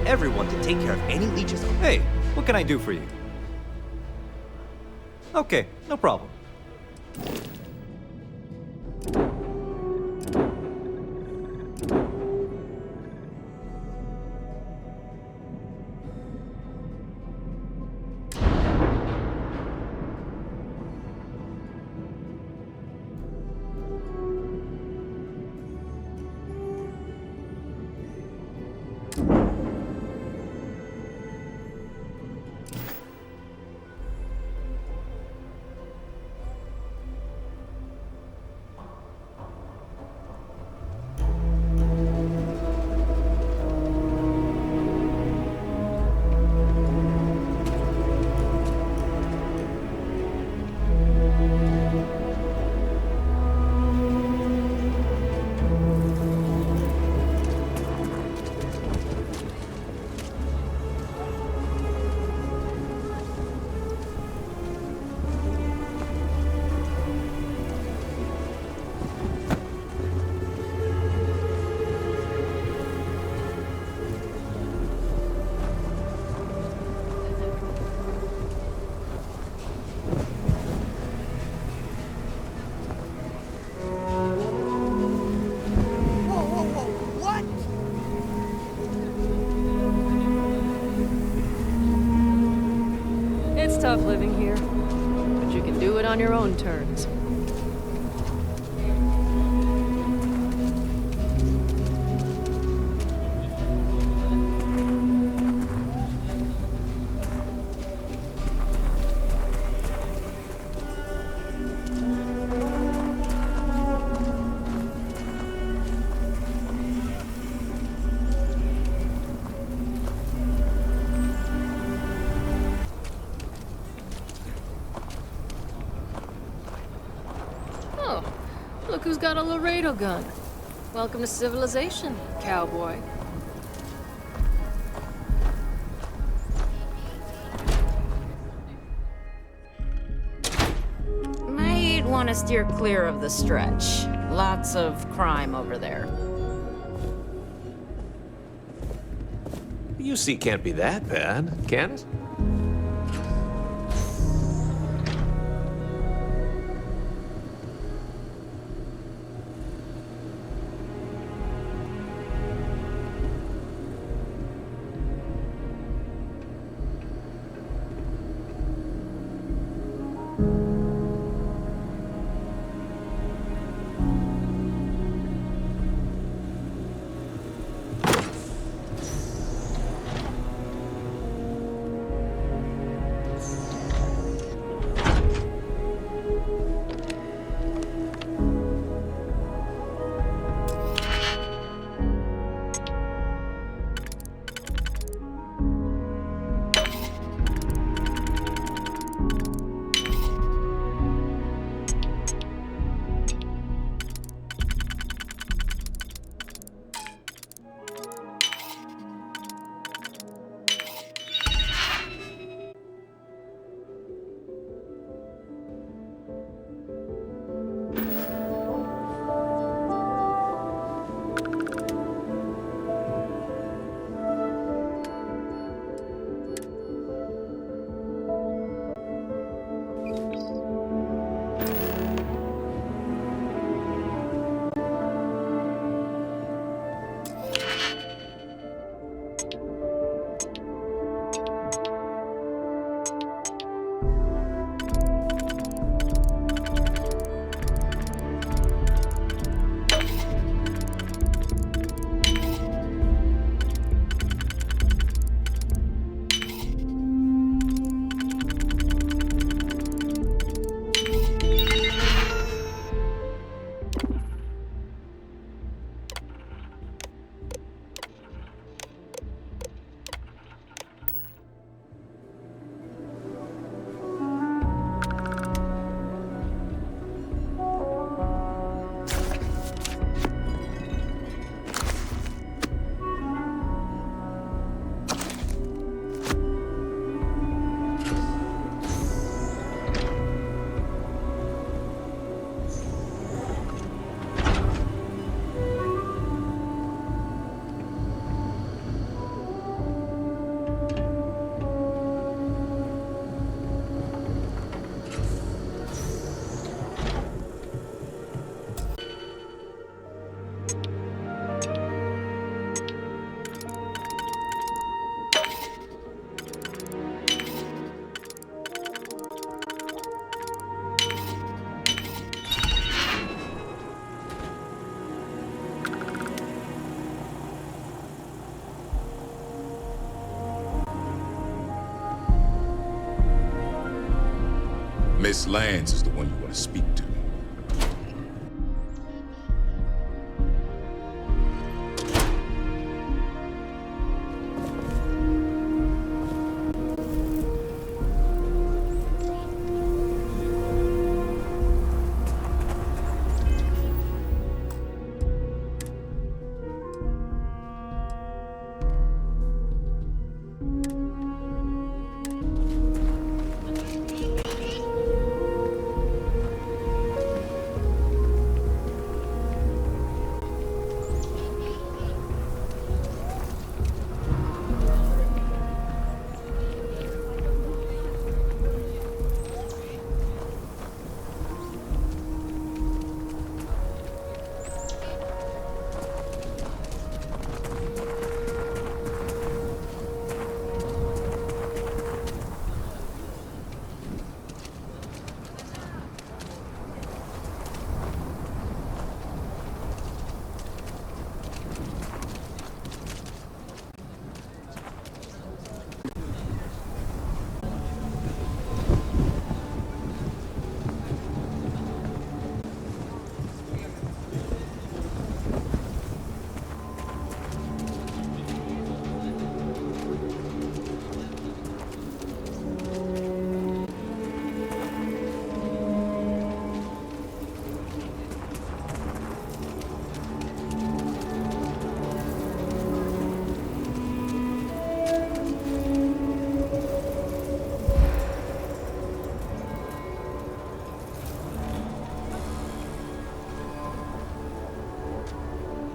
everyone to take care of any leeches. Hey, what can I do for you? Okay, no problem. Tough living here, but you can do it on your own terms. Look who's got a Laredo gun. Welcome to civilization, cowboy. Might want to steer clear of the stretch. Lots of crime over there. UC can't be that bad, can it? Miss Lance is the one you want to speak to.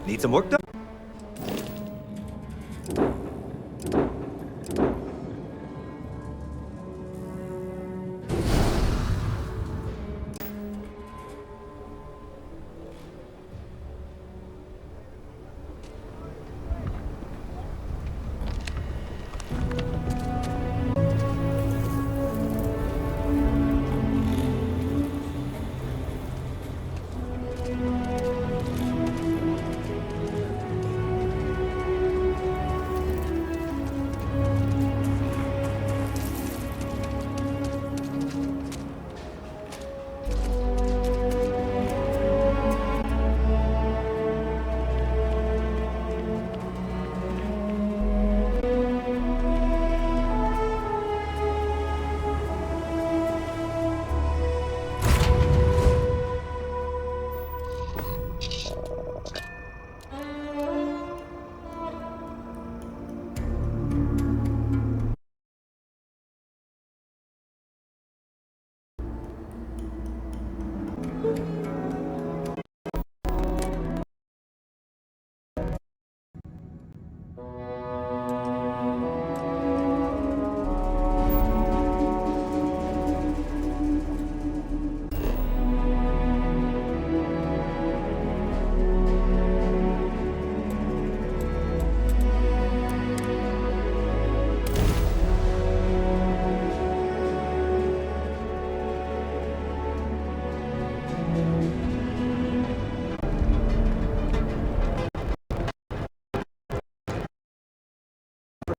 Need some work done?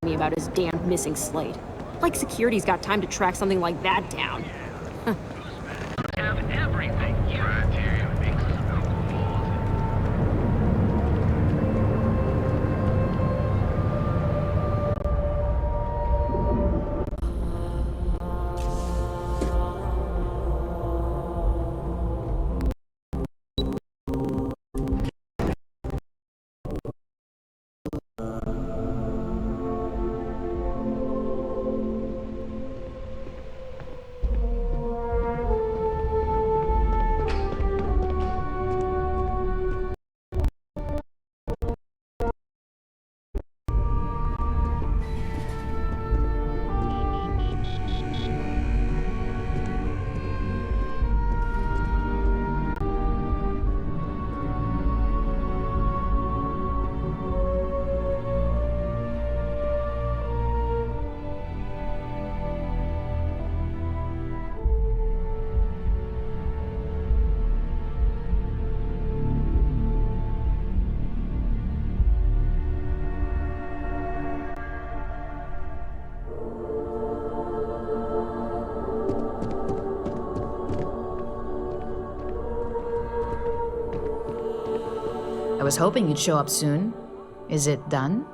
Me about his damn missing slate. Like security's got time to track something like that down. Have everything you criteria makes us alcohol. was hoping you'd show up soon. Is it done?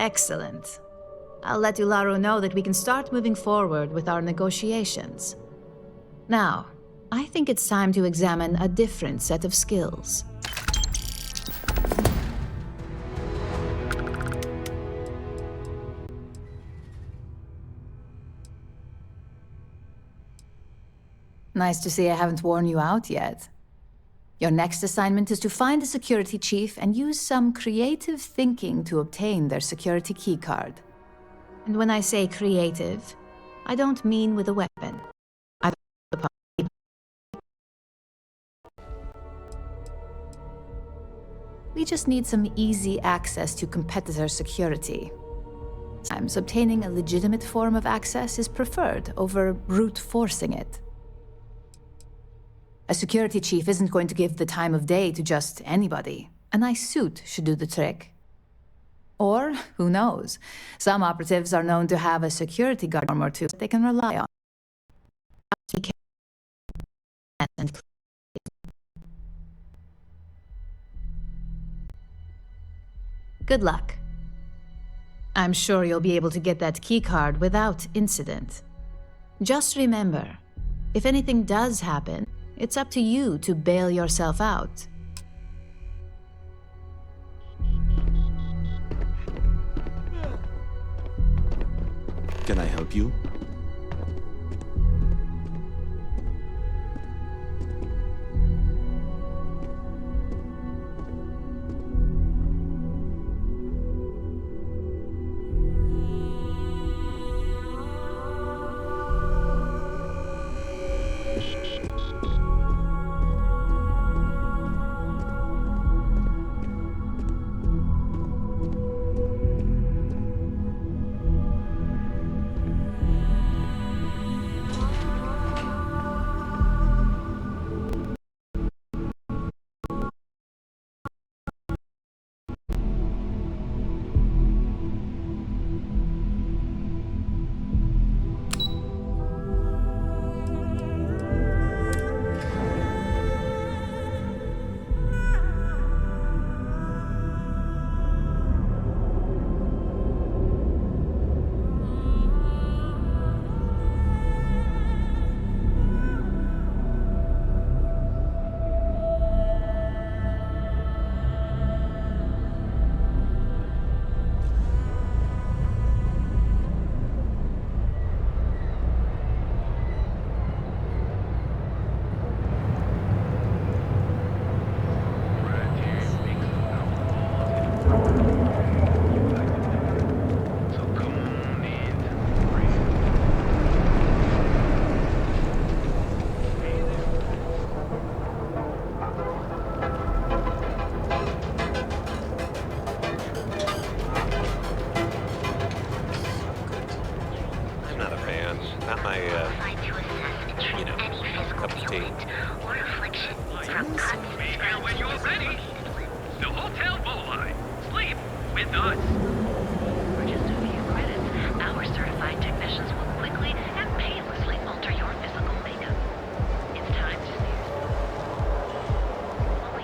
Excellent. I'll let Ularo know that we can start moving forward with our negotiations. Now, I think it's time to examine a different set of skills. Nice to see I haven't worn you out yet. Your next assignment is to find the security chief and use some creative thinking to obtain their security keycard. And when I say creative, I don't mean with a weapon. We just need some easy access to competitor security. Sometimes obtaining a legitimate form of access is preferred over brute forcing it. A security chief isn't going to give the time of day to just anybody. A nice suit should do the trick. Or, who knows, some operatives are known to have a security guard or two they can rely on. Good luck. I'm sure you'll be able to get that keycard without incident. Just remember, if anything does happen, it's up to you to bail yourself out. Can I help you?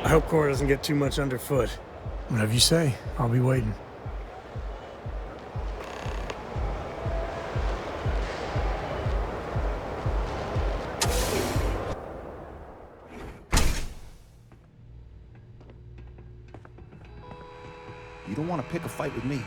I hope Cora doesn't get too much underfoot. Whatever you say, I'll be waiting. You don't want to pick a fight with me.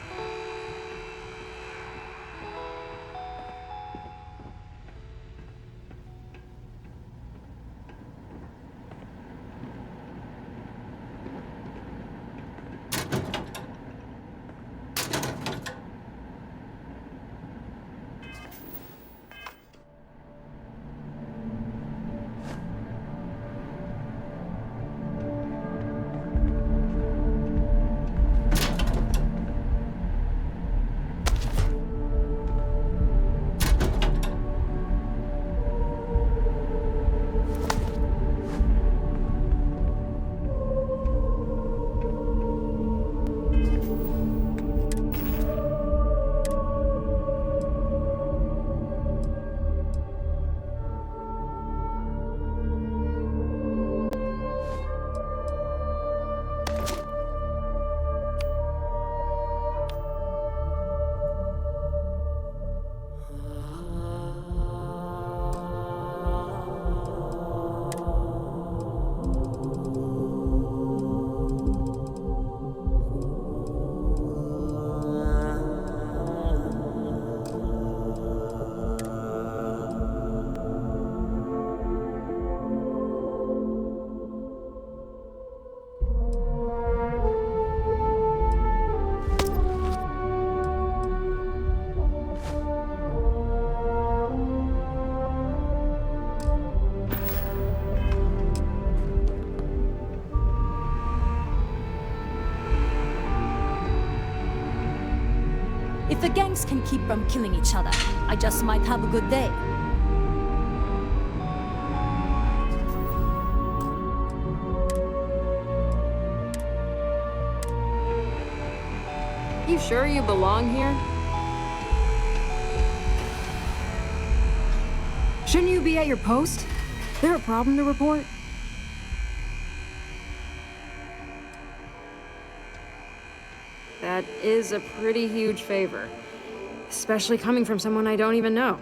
If the gangs can keep from killing each other, I just might have a good day. You sure you belong here? Shouldn't you be at your post? There a problem to report? That is a pretty huge favor. Especially coming from someone I don't even know.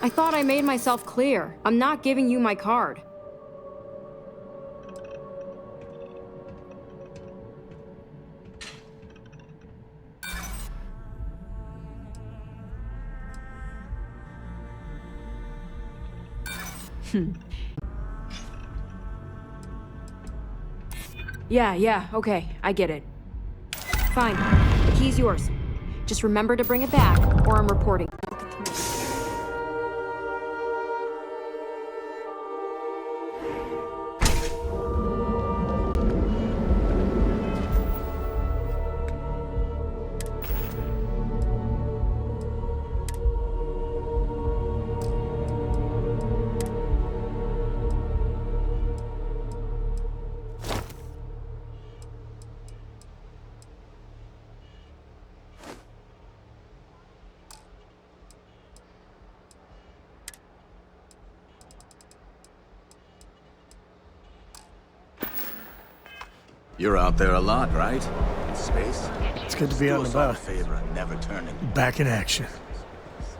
I thought I made myself clear. I'm not giving you my card. Yeah, okay, I get it. Fine, the key's yours. Just remember to bring it back, or I'm reporting. You're out there a lot, right? In space? It's good to be out and about. Favor and never turning. Back in action.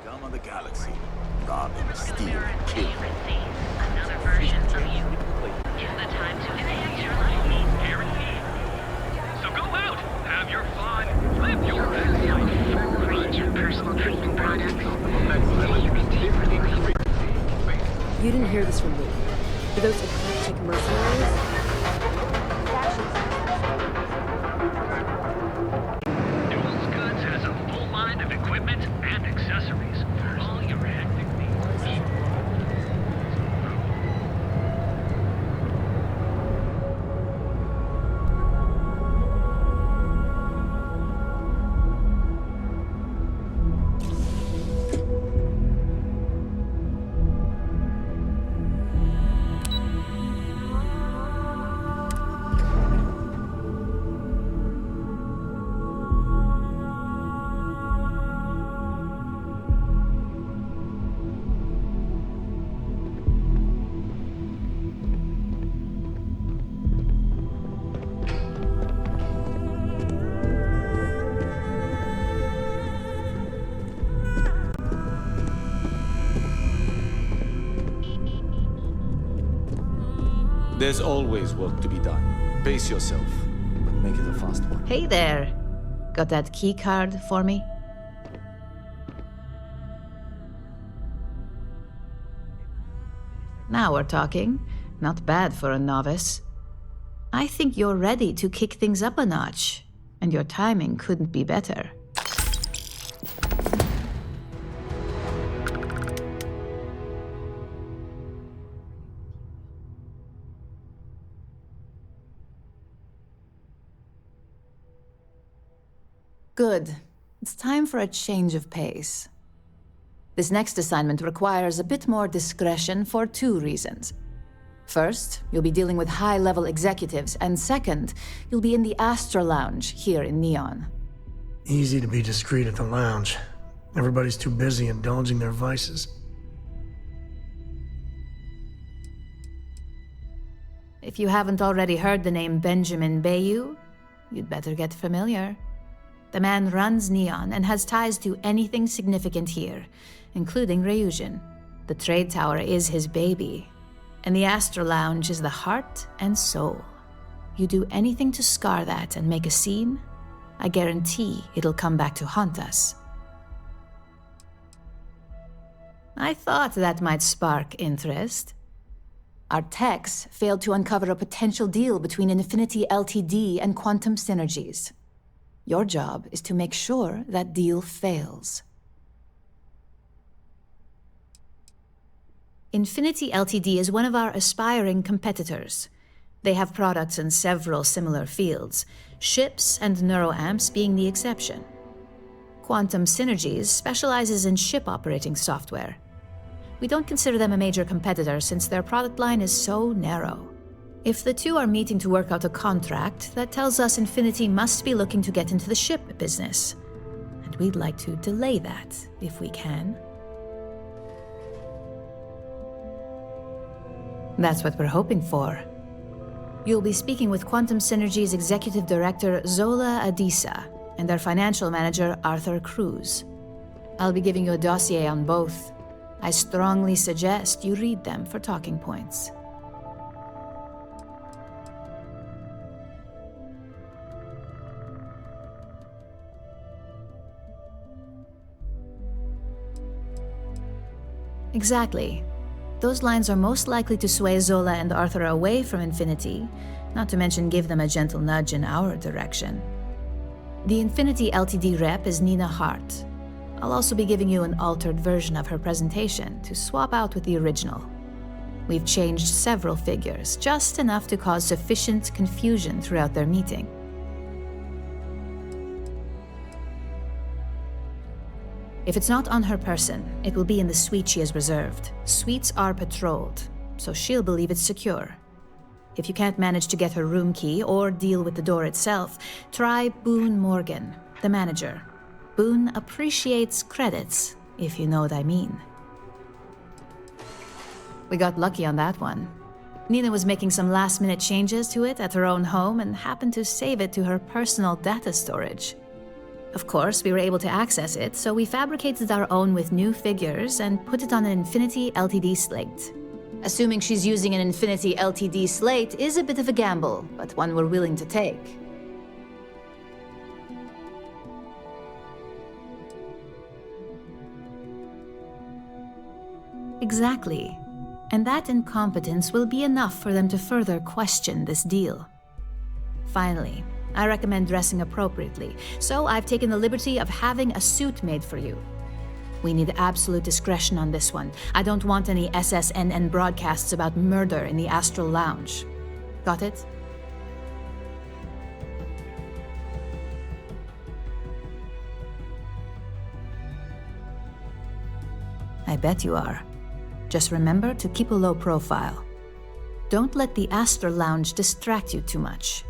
Scum of the galaxy. Rob and steal and kill. Another version of you. Is the time to enhance your life. Guaranteed. So go out, have your fun, live your best life. Range of personal treatment products. You didn't hear this from me. For those eclectic mercenaries? Has a full line of equipment and accessories for all your hectic needs. There's always work to be done. Pace yourself, but make it a fast one. Hey there. Got that key card for me? Now we're talking. Not bad for a novice. I think you're ready to kick things up a notch, and your timing couldn't be better. Good. It's time for a change of pace. This next assignment requires a bit more discretion for 2 reasons. First, you'll be dealing with high-level executives, and second, you'll be in the Astra Lounge here in Neon. Easy to be discreet at the lounge. Everybody's too busy indulging their vices. If you haven't already heard the name Benjamin Bayou, you'd better get familiar. The man runs Neon and has ties to anything significant here, including Ryujin. The trade tower is his baby, and the Astra Lounge is the heart and soul. You do anything to scar that and make a scene, I guarantee it'll come back to haunt us. I thought that might spark interest. Our techs failed to uncover a potential deal between Infinity Ltd and Quantum Synergies. Your job is to make sure that deal fails. Infinity Ltd is one of our aspiring competitors. They have products in several similar fields, ships and neuroamps being the exception. Quantum Synergies specializes in ship operating software. We don't consider them a major competitor since their product line is so narrow. If the two are meeting to work out a contract, that tells us Infinity must be looking to get into the ship business. And we'd like to delay that, if we can. That's what we're hoping for. You'll be speaking with Quantum Synergy's Executive Director Zola Adisa and their Financial Manager Arthur Cruz. I'll be giving you a dossier on both. I strongly suggest you read them for talking points. Exactly. Those lines are most likely to sway Zola and Arthur away from Infinity, not to mention give them a gentle nudge in our direction. The Infinity Ltd rep is Nina Hart. I'll also be giving you an altered version of her presentation to swap out with the original. We've changed several figures, just enough to cause sufficient confusion throughout their meeting. If it's not on her person, it will be in the suite she has reserved. Suites are patrolled, so she'll believe it's secure. If you can't manage to get her room key or deal with the door itself, try Boone Morgan, the manager. Boone appreciates credits, if you know what I mean. We got lucky on that one. Nina was making some last-minute changes to it at her own home and happened to save it to her personal data storage. Of course, we were able to access it, so we fabricated our own with new figures and put it on an Infinity Ltd slate. Assuming she's using an Infinity Ltd slate is a bit of a gamble, but one we're willing to take. Exactly. And that incompetence will be enough for them to further question this deal. Finally, I recommend dressing appropriately, so I've taken the liberty of having a suit made for you. We need absolute discretion on this one. I don't want any SSNN broadcasts about murder in the Astral Lounge. Got it? I bet you are. Just remember to keep a low profile. Don't let the Astral Lounge distract you too much.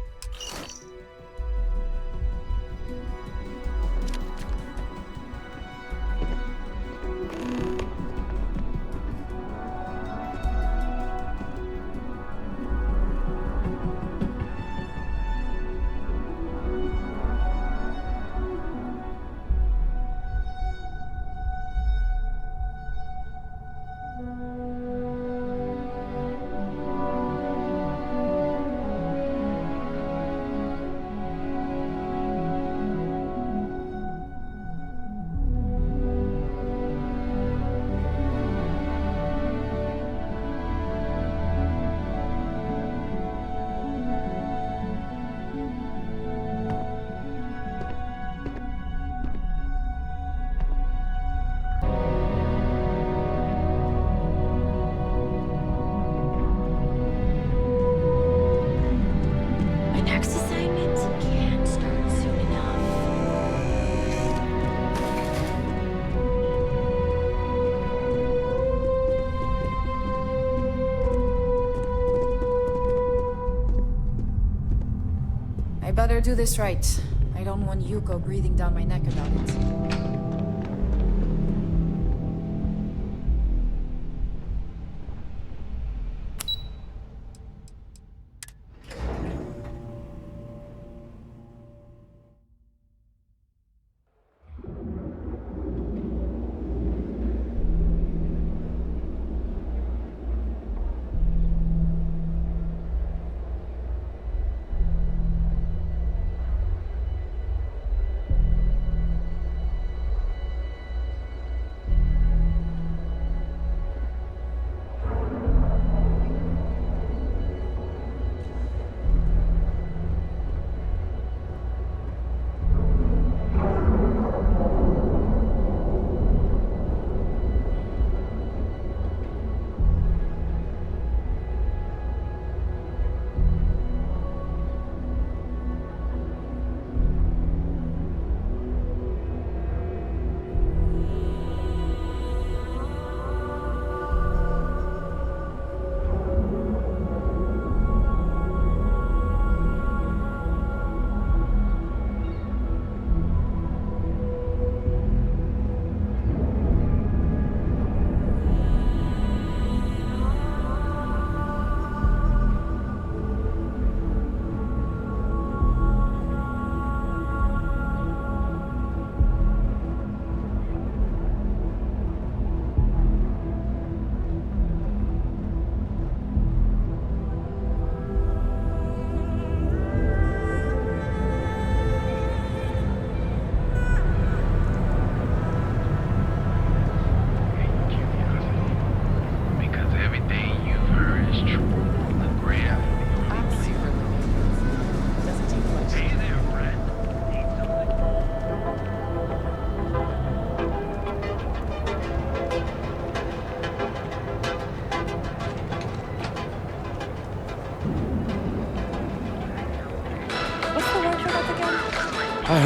Better do this right. I don't want Yuko breathing down my neck about it.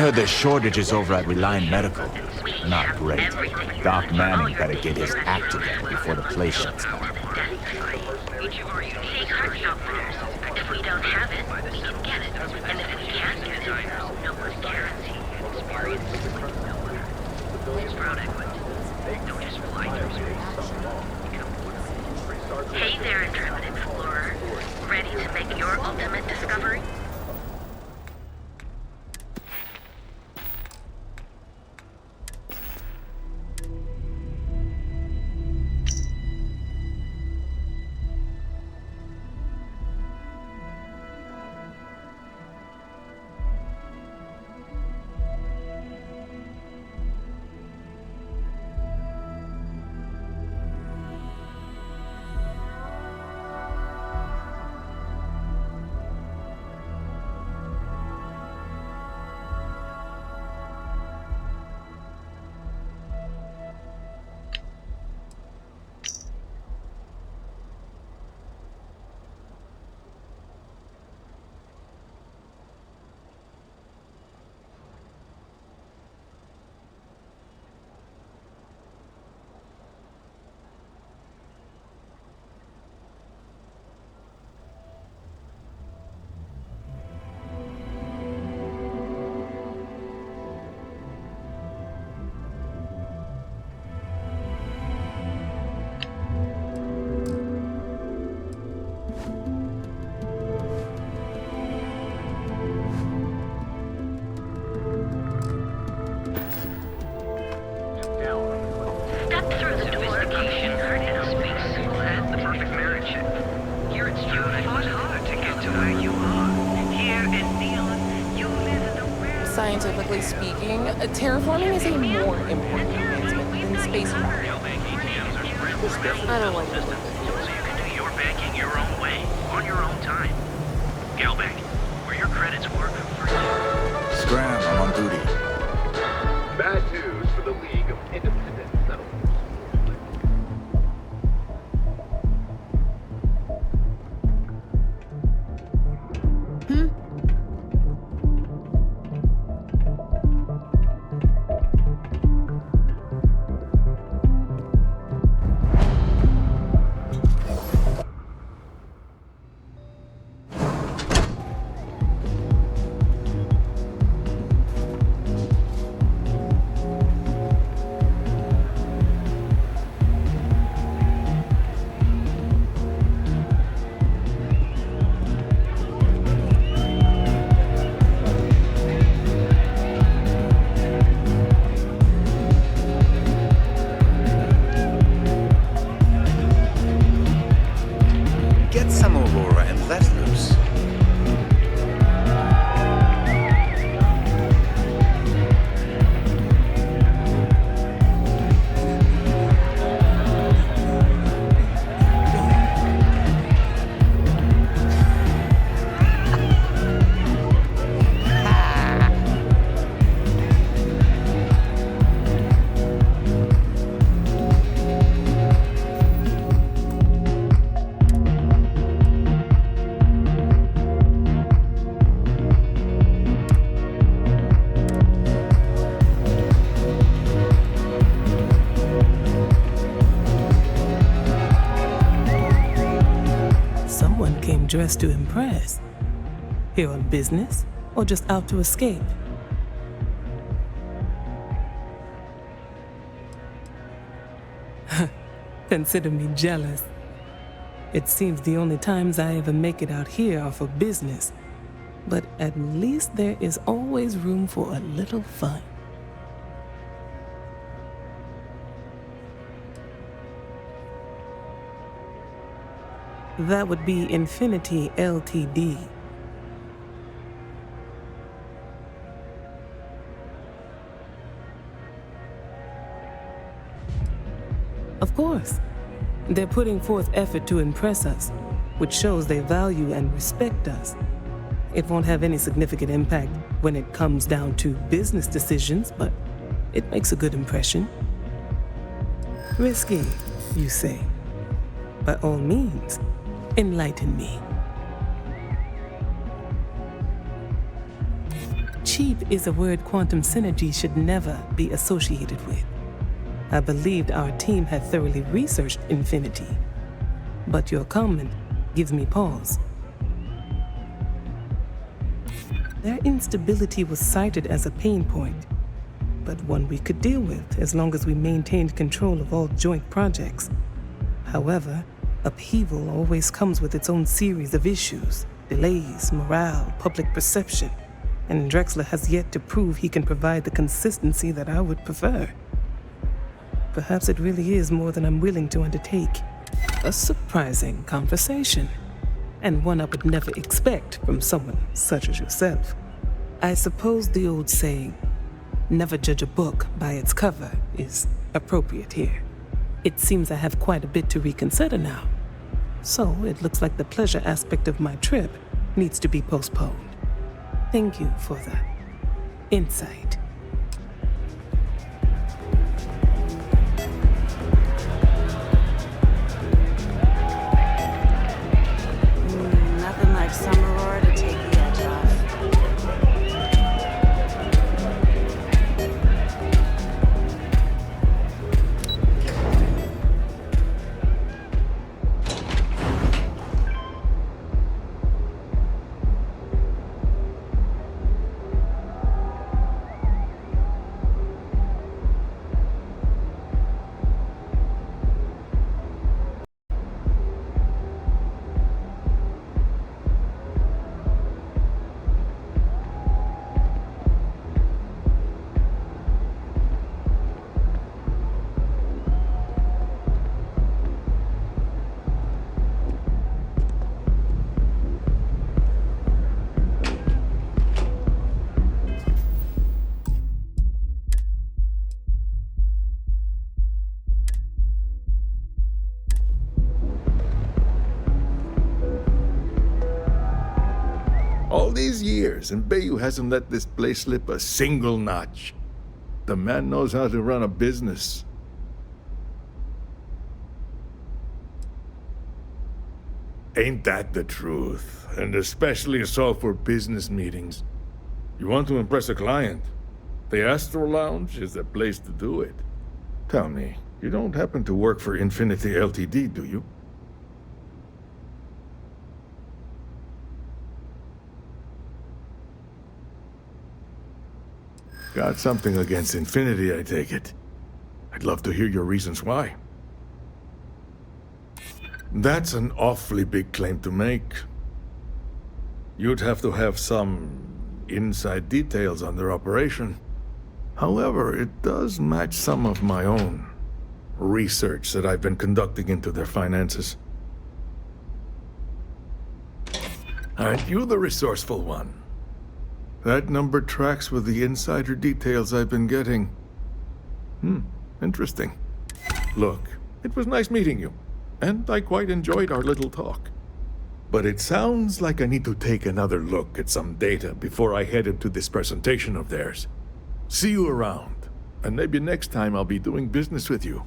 heard there's shortages over at Reliant Medical. Not great. Doc Manning gotta get his act together before the place shuts down. Take heart softeners. If we don't have it, we can get it. And if we can't get it, no one's guaranteed experience. This product don't just fly through space. Hey there, intrepid explorer. Ready to make your ultimate discovery? Scientifically speaking, terraforming is a more important advancement than spacecraft. I don't like this. So you can do your banking your own way, on your own time. Galbank, where your credits work for you. Scram, I'm on duty. Bad news for the League of Independent Settlements. Dressed to impress. Here on business, or just out to escape? Consider me jealous. It seems the only times I ever make it out here are for business. But at least there is always room for a little fun. That would be Infinity Ltd. Of course, they're putting forth effort to impress us, which shows they value and respect us. It won't have any significant impact when it comes down to business decisions, but it makes a good impression. Risky, you say? By all means, enlighten me. Cheap is a word quantum synergy should never be associated with. I believed our team had thoroughly researched infinity, but your comment gives me pause. Their instability was cited as a pain point, but one we could deal with as long as we maintained control of all joint projects. However, upheaval always comes with its own series of issues, delays, morale, public perception, and Drexler has yet to prove he can provide the consistency that I would prefer. Perhaps it really is more than I'm willing to undertake. A surprising conversation, and one I would never expect from someone such as yourself. I suppose the old saying, never judge a book by its cover, is appropriate here. It seems I have quite a bit to reconsider now. So it looks like the pleasure aspect of my trip needs to be postponed. Thank you for that insight. Nothing like summer roar to take the edge off. All these years, and Bayou hasn't let this place slip a single notch. The man knows how to run a business. Ain't that the truth? And especially so for business meetings. You want to impress a client? The Astro Lounge is the place to do it. Tell me, you don't happen to work for Infinity Ltd, do you? Got something against Infinity, I take it. I'd love to hear your reasons why. That's an awfully big claim to make. You'd have to have some inside details on their operation. However, it does match some of my own research that I've been conducting into their finances. Aren't you the resourceful one? That number tracks with the insider details I've been getting. Interesting. Look, it was nice meeting you, and I quite enjoyed our little talk. But it sounds like I need to take another look at some data before I head into this presentation of theirs. See you around, and maybe next time I'll be doing business with you.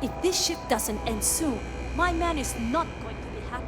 If this ship doesn't end soon, my man is not going to be happy.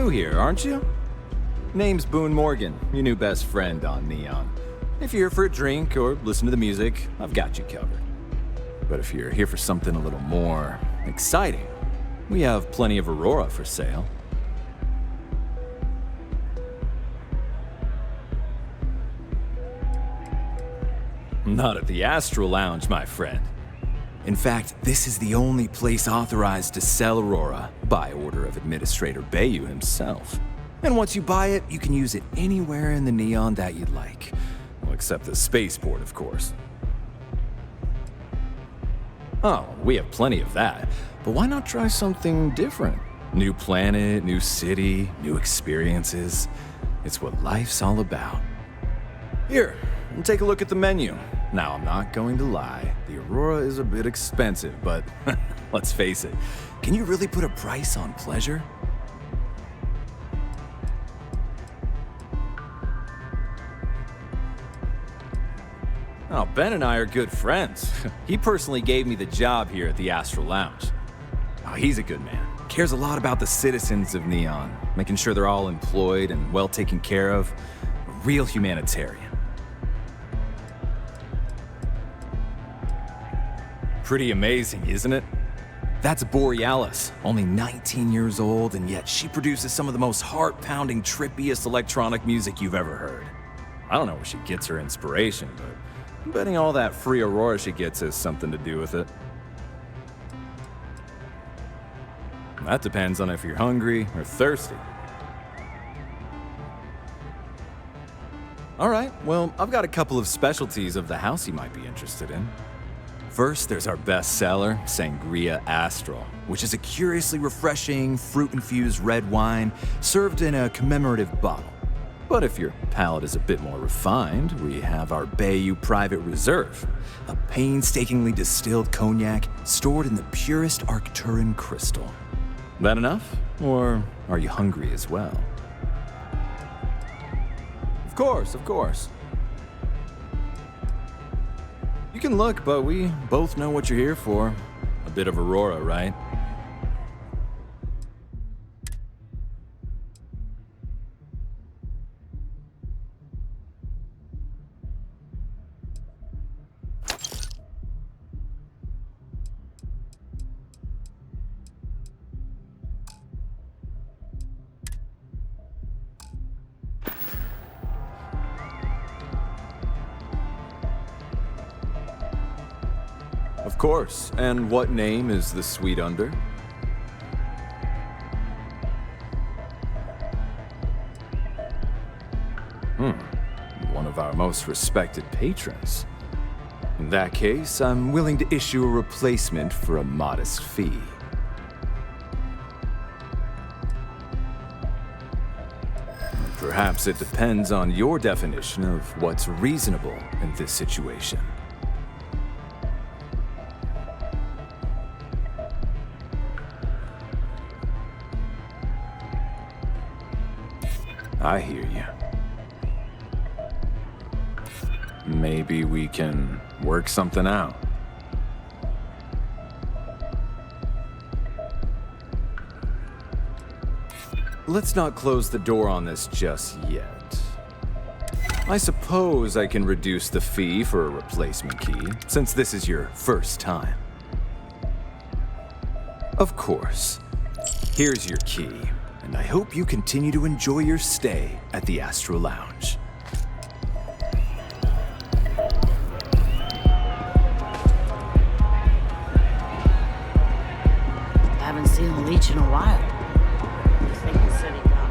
new here, aren't you? Name's Boone Morgan, your new best friend on Neon. If you're here for a drink or listen to the music, I've got you covered. But if you're here for something a little more exciting, we have plenty of Aurora for sale. Not at the Astral Lounge, my friend. In fact, this is the only place authorized to sell Aurora by order of Administrator Bayou himself. And once you buy it, you can use it anywhere in the Neon that you'd like. Well, except the spaceport, of course. Oh, we have plenty of that. But why not try something different? New planet, new city, new experiences. It's what life's all about. Here, take a look at the menu. Now, I'm not going to lie. The Aurora is a bit expensive, but let's face it. Can you really put a price on pleasure? Oh, Ben and I are good friends. He personally gave me the job here at the Astral Lounge. Oh, he's a good man. Cares a lot about the citizens of Neon, making sure they're all employed and well taken care of. A real humanitarian. Pretty amazing, isn't it? That's Borealis, only 19 years old, and yet she produces some of the most heart-pounding, trippiest electronic music you've ever heard. I don't know where she gets her inspiration, but I'm betting all that free Aurora she gets has something to do with it. That depends on if you're hungry or thirsty. All right, well, I've got a couple of specialties of the house you might be interested in. First, there's our best seller, Sangria Astral, which is a curiously refreshing, fruit-infused red wine served in a commemorative bottle. But if your palate is a bit more refined, we have our Bayou Private Reserve, a painstakingly distilled cognac stored in the purest Arcturan crystal. That enough? Or are you hungry as well? Of course. You can look, but we both know what you're here for. A bit of Aurora, right? Of course. And what name is the suite under? One of our most respected patrons. In that case, I'm willing to issue a replacement for a modest fee. Perhaps it depends on your definition of what's reasonable in this situation. I hear you. Maybe we can work something out. Let's not close the door on this just yet. I suppose I can reduce the fee for a replacement key, since this is your first time. Of course. Here's your key. And I hope you continue to enjoy your stay at the Astral Lounge. Haven't seen a leech in a while. I think he said he got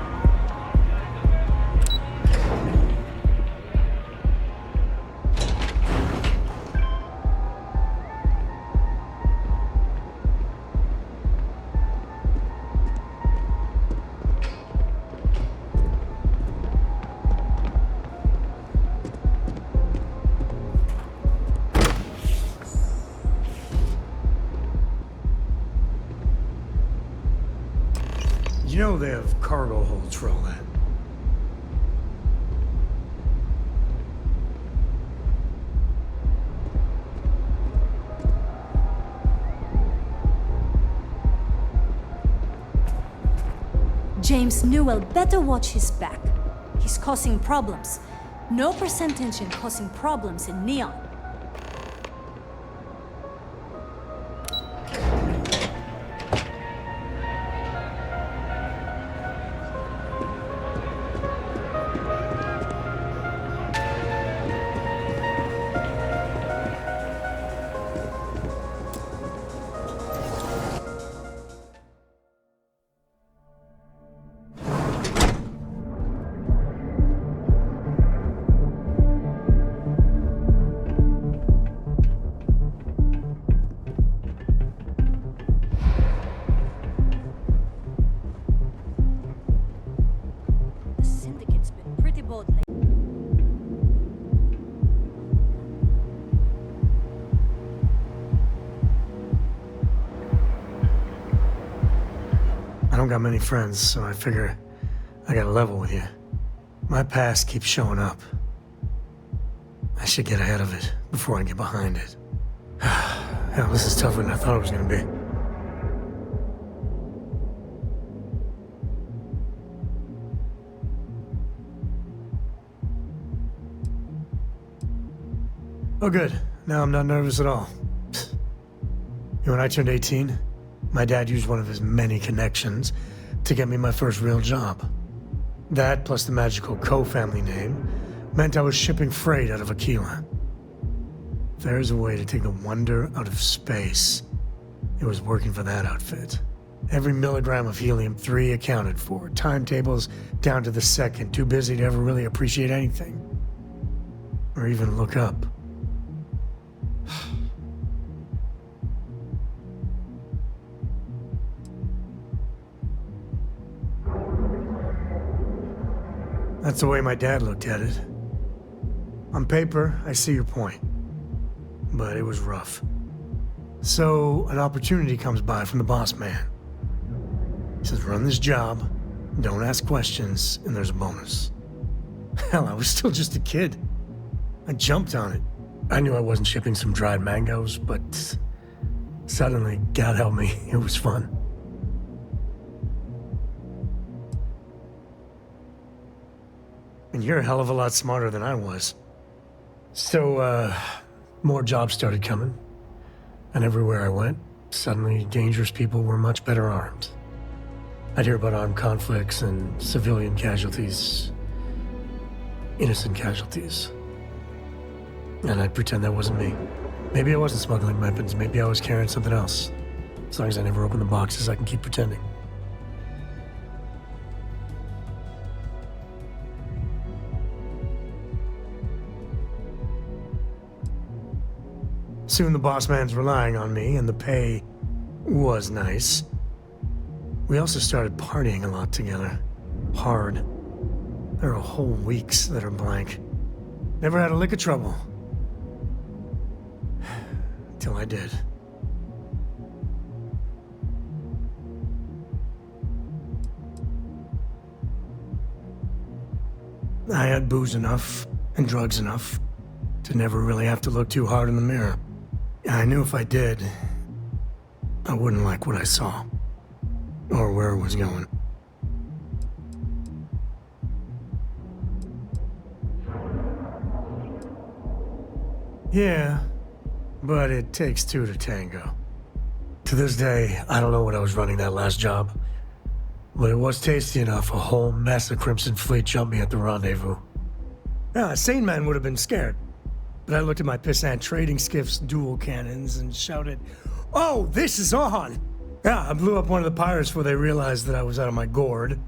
You know they have cargo holds for all that. James Newell better watch his back. He's causing problems. No percentage in causing problems in Neon. I don't got many friends, so I figure I gotta level with you. My past keeps showing up. I should get ahead of it before I get behind it. Hell, this is tougher than I thought it was gonna be. Oh good, now I'm not nervous at all. When I turned 18, my dad used one of his many connections to get me my first real job. That, plus the magical co-family name, meant I was shipping freight out of Aquila. If there's a way to take the wonder out of space, it was working for that outfit. Every milligram of helium-3 accounted for, timetables down to the second, too busy to ever really appreciate anything. Or even look up. That's the way my dad looked at it. On paper, I see your point. But it was rough. So, an opportunity comes by from the boss man. He says, run this job, don't ask questions, and there's a bonus. Hell, I was still just a kid. I jumped on it. I knew I wasn't shipping some dried mangoes, but suddenly, God help me, it was fun. And you're a hell of a lot smarter than I was. So, more jobs started coming. And everywhere I went, suddenly dangerous people were much better armed. I'd hear about armed conflicts and civilian casualties. Innocent casualties. And I'd pretend that wasn't me. Maybe I wasn't smuggling weapons, maybe I was carrying something else. As long as I never open the boxes, I can keep pretending. Soon the boss man's relying on me, and the pay was nice. We also started partying a lot together. Hard. There are whole weeks that are blank. Never had a lick of trouble. Till I did. I had booze enough, and drugs enough, to never really have to look too hard in the mirror. I knew if I did, I wouldn't like what I saw, or where it was going. Yeah, but it takes two to tango. To this day, I don't know what I was running that last job, but it was tasty enough a whole mess of Crimson Fleet jumped me at the rendezvous. Yeah, a sane man would have been scared. But I looked at my pissant trading skiff's dual cannons and shouted, "Oh, this is on!" Yeah, I blew up one of the pirates before they realized that I was out of my gourd.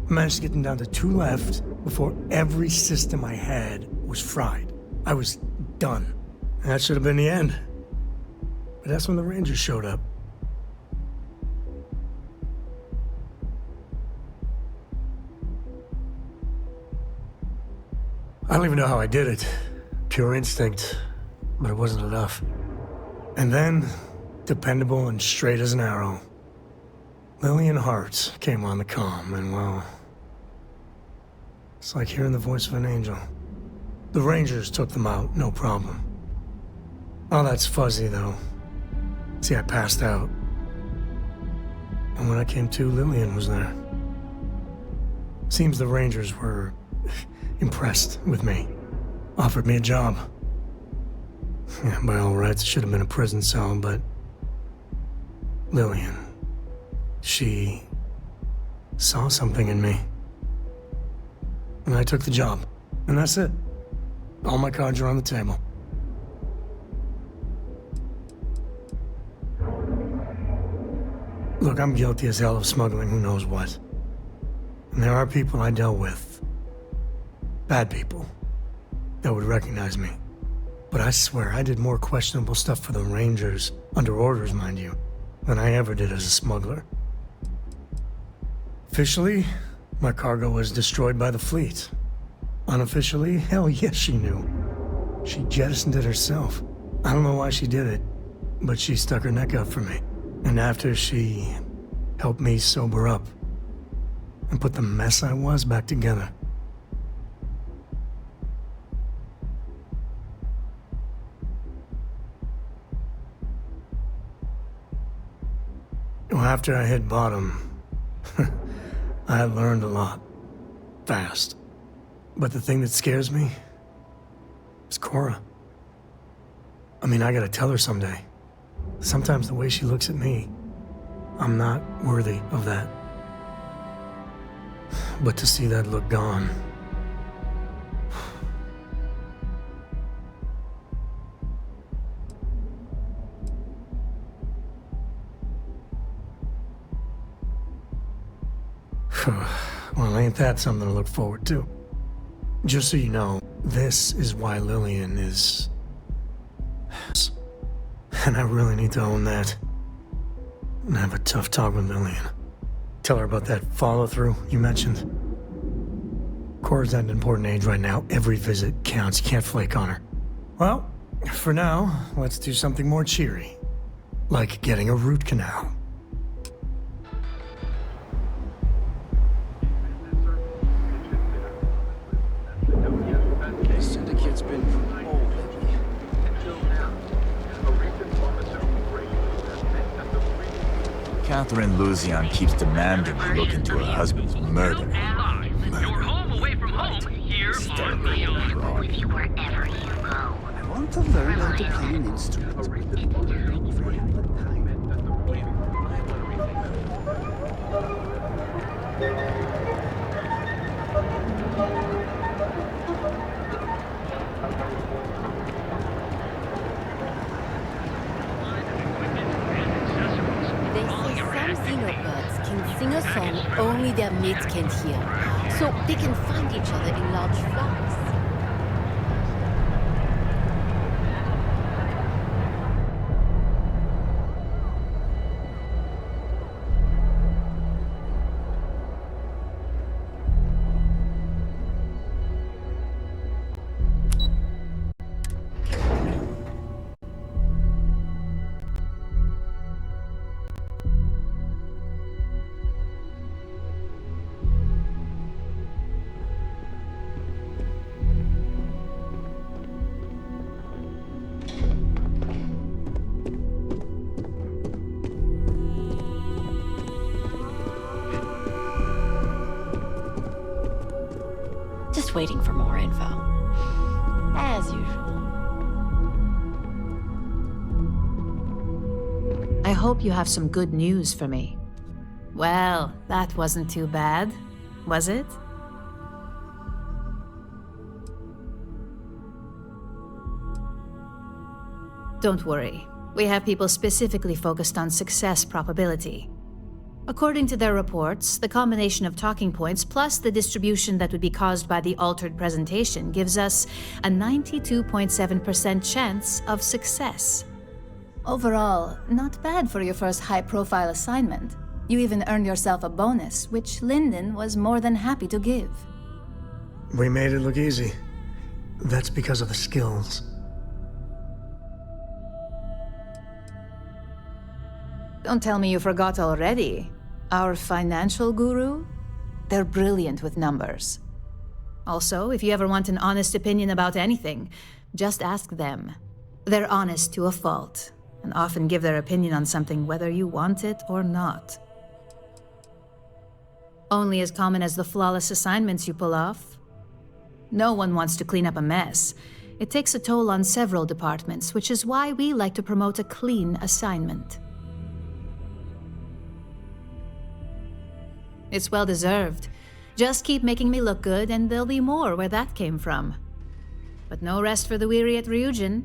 I managed to get them down to 2 left before every system I had was fried. I was done. And that should have been the end. But that's when the Rangers showed up. I don't even know how I did it. Pure instinct, but it wasn't enough. And then, dependable and straight as an arrow, Lillian Hart came on the comm, and well, it's like hearing the voice of an angel. The Rangers took them out, no problem. All that's fuzzy, though. See, I passed out. And when I came to, Lillian was there. Seems the Rangers were impressed with me. Offered me a job. Yeah, by all rights, it should have been a prison cell, but Lillian, she saw something in me. And I took the job. And that's it. All my cards are on the table. Look, I'm guilty as hell of smuggling who knows what. And there are people I dealt with. Bad people. That would recognize me. But I swear, I did more questionable stuff for the Rangers, under orders, mind you, than I ever did as a smuggler. Officially, my cargo was destroyed by the fleet. Unofficially, hell yes, she knew. She jettisoned it herself. I don't know why she did it, but she stuck her neck out for me. And after she helped me sober up and put the mess I was back together. Well, after I hit bottom, I learned a lot. Fast. But the thing that scares me is Cora. I mean, I gotta tell her someday. Sometimes the way she looks at me, I'm not worthy of that. But to see that look gone... Well, ain't that something to look forward to? Just so you know, this is why Lillian is... And I really need to own that. And have a tough talk with Lillian. Tell her about that follow-through you mentioned. Cora's at an important age right now. Every visit counts. You can't flake on her. Well, for now, let's do something more cheery. Like getting a root canal. Syndicate's been old lately. Catherine Luzion keeps demanding we look into her husband's murder. You're home away from home. Here on Ryujn. With you wherever you go. I want to learn how to play an instrument. Xenobirds can sing a song only their mates can hear, so they can find each other in large flocks. Just waiting for more info. As usual. I hope you have some good news for me. Well, that wasn't too bad, was it? Don't worry. We have people specifically focused on success probability. According to their reports, the combination of talking points plus the distribution that would be caused by the altered presentation gives us a 92.7% chance of success. Overall, not bad for your first high-profile assignment. You even earned yourself a bonus, which Lyndon was more than happy to give. We made it look easy. That's because of the skills. Don't tell me you forgot already. Our financial guru? They're brilliant with numbers. Also, if you ever want an honest opinion about anything, just ask them. They're honest to a fault, and often give their opinion on something whether you want it or not. Only as common as the flawless assignments you pull off. No one wants to clean up a mess. It takes a toll on several departments, which is why we like to promote a clean assignment. It's well deserved. Just keep making me look good, and there'll be more where that came from. But no rest for the weary at Ryujin.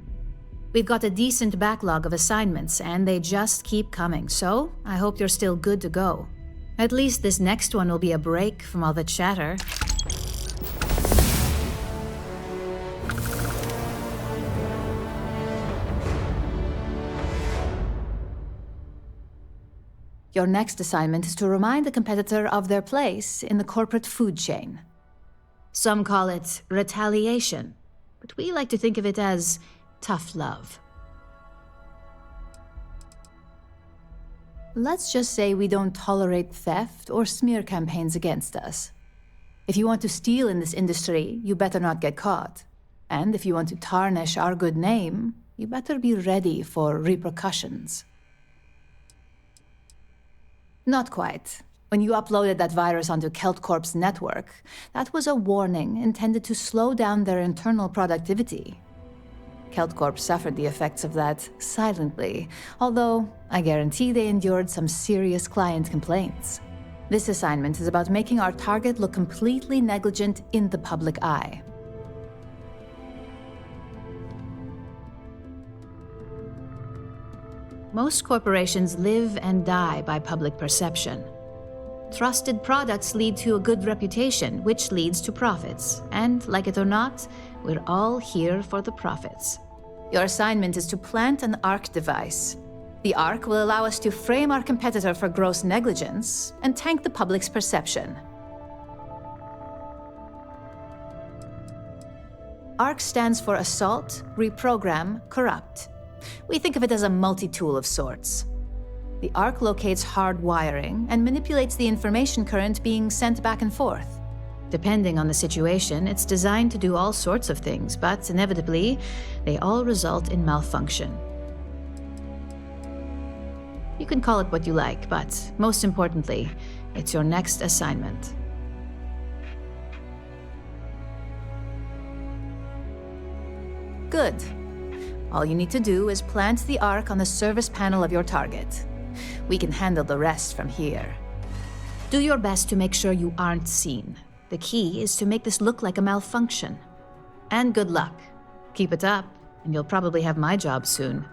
We've got a decent backlog of assignments, and they just keep coming, so I hope you're still good to go. At least this next one will be a break from all the chatter. Your next assignment is to remind the competitor of their place in the corporate food chain. Some call it retaliation, but we like to think of it as tough love. Let's just say we don't tolerate theft or smear campaigns against us. If you want to steal in this industry, you better not get caught. And if you want to tarnish our good name, you better be ready for repercussions. Not quite. When you uploaded that virus onto Colocamos network, that was a warning intended to slow down their internal productivity. Colocamos suffered the effects of that silently, although I guarantee they endured some serious client complaints. This assignment is about making our target look completely negligent in the public eye. Most corporations live and die by public perception. Trusted products lead to a good reputation, which leads to profits. And, like it or not, we're all here for the profits. Your assignment is to plant an ARC device. The ARC will allow us to frame our competitor for gross negligence and tank the public's perception. ARC stands for Assault, Reprogram, Corrupt. We think of it as a multi-tool of sorts. The ARC locates hard wiring and manipulates the information current being sent back and forth. Depending on the situation, it's designed to do all sorts of things, but inevitably, they all result in malfunction. You can call it what you like, but most importantly, it's your next assignment. Good. All you need to do is plant the ARC on the service panel of your target. We can handle the rest from here. Do your best to make sure you aren't seen. The key is to make this look like a malfunction. And good luck. Keep it up, and you'll probably have my job soon.